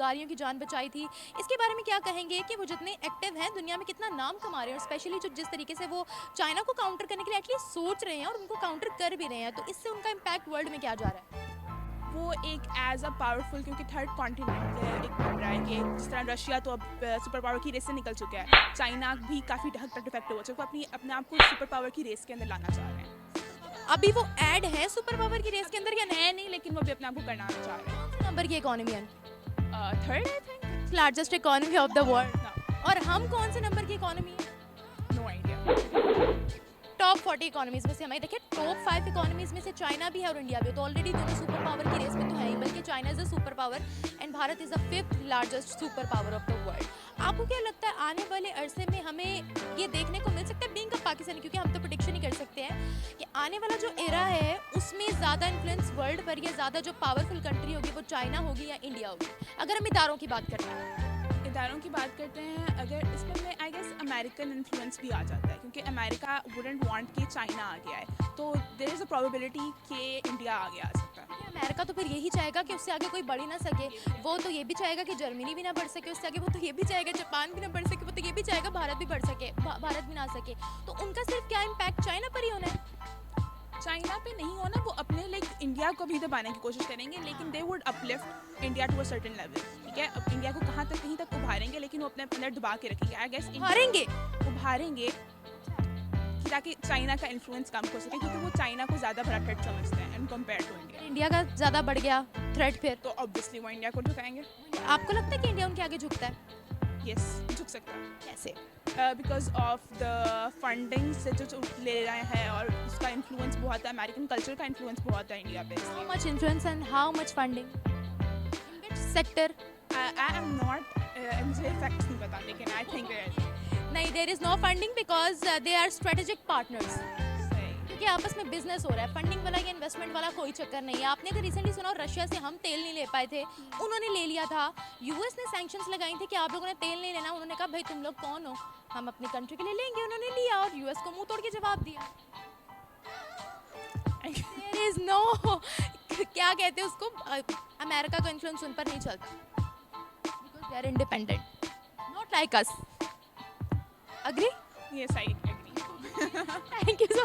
चिंगारियों की जान बचाई थी। इसके बारे में क्या कहेंगे कि वो जितने एक्टिव हैं दुनिया में कितना नाम कमा रहे हैं और स्पेशली जो जिस तरीके से वो चाइना को काउंटर करने के लिए एटलीस्ट सोच रहे हैं और उनको काउंटर कर भी रहे हैं, तो इससे उनका इम्पैक्ट वर्ल्ड में क्या जा रहा है? वो एक एज अ पावरफुल, क्योंकि थर्ड कॉन्टिनेंट एक बन रहा है कि जिस तरह रशिया तो अब सुपर पावर की रेस से निकल चुका है, चाइना भी काफ़ी हद तक डिफेक्टिव हो चुका है, वो अपने आप को सुपर पावर की रेस के अंदर लाना चाह रहे हैं। अभी वो ऐड है सुपर पावर की रेस के अंदर या नहीं? है नहीं, लेकिन वो भी अपने आप को करना चाह रहे हैं। कौन से नंबर की इकोनॉमी है? Third I think. Largest economy of the world. No, और हम कौन से नंबर की इकोनॉमी है? No idea. टॉप 40 इकोनॉमीज में से हमें देखिए टॉप 5 इकोनॉमीज में से चाइना भी है और इंडिया भी है, तो ऑलरेडी दोनों सुपर पावर की रेस में तो है ही, बल्कि China is a super power and Bharat is the 5th largest super power of the world. आपको क्या लगता है आने वाले अरसे में हमें ये देखने को मिल सकता है बीइंग अ पाकिस्तानी, क्योंकि हम तो प्रेडिक्शन ही कर सकते हैं कि आने वाला जो एरा है उसमें ज़्यादा इन्फ्लुएंस वर्ल्ड पर या ज़्यादा जो पावरफुल कंट्री होगी वो चाइना होगी या इंडिया होगी? अगर हम इदारों की बात करते हैं, इदारों की बात करते हैं, अगर इस पर मैं आई गेस अमेरिकन इन्फ्लुएंस भी आ जाता है, क्योंकि अमेरिका वुडंट वांट कि चाइना आ गया है, तो देयर इज़ अ प्रोबेबिलिटी कि इंडिया आगे आ सकता है। कि अमेरिका तो फिर यही चाहेगा कि उससे आगे कोई बढ़ ही ना सके। वो तो ये भी चाहेगा कि जर्मनी भी ना बढ़ सके उससे आगे, वो तो ये भी चाहेगा जापान भी ना बढ़ सके, वो तो ये भी चाहेगा भारत भी बढ़ सके, भारत भी ना सके। तो उनका सिर्फ क्या इम्पैक्ट चाइना पर ही होना है? चाइना पे नहीं होना, वो अपने लाइक इंडिया को भी दबाने की कोशिश करेंगे, लेकिन they would uplift India to a certain level. ठीक है, अब इंडिया को कहीं तक उभारेंगे, लेकिन वो अपने अंदर दबा के रखेंगे आई गेस। हारेंगे? उभारेंगे ताकि चाइना का इन्फ्लुएंस कम हो सके, क्योंकि वो चाइना को ज़्यादा बड़ा थ्रेट समझते हैं and compare to India. India का ज़्यादा बढ़ गया थ्रेट फिर? तो ऑब्वियसली वो इंडिया को झुकाएंगे। आपको लगता है कि इंडिया उनके आगे झुकता है? यस, झुक सकता है, कैसे? बिकॉज ऑफ द फंडिंग से जो ले रहे हैं, और उसका इन्फ्लुएंस बहुत है, अमेरिकन कल्चर का इन्फ्लुएंस बहुत है इंडिया पे। How much influence and how much funding? In which sector? I am not, मुझे फैक्ट्स नहीं पता, लेकिन आई थिंक नहीं, there is no funding because they are strategic partners, क्योंकि आपस में बिजनेस हो रहा है। फंडिंग वाला या इन्वेस्टमेंट वाला कोई चक्कर नहीं है। आपने अगर रिसेंटली सुना रशिया से हम तेल नहीं ले पाए थे, उन्होंने ले लिया था। यूएस ने सैंक्शंस लगाई थी कि आप लोगों ने तेल नहीं लेना, उन्होंने कहा भाई तुम लोग कौन हो, हम अपनी कंट्री के लिए लेंगे, उन्होंने लिया और यूएस को मुंह तोड़ के जवाब दिया। देयर इज नो क्या कहते हैं उसको, अमेरिका का इन्फ्लुएंस उन पर नहीं चलता because they are independent, not like us. Agree? Yes, I agree. Thank you so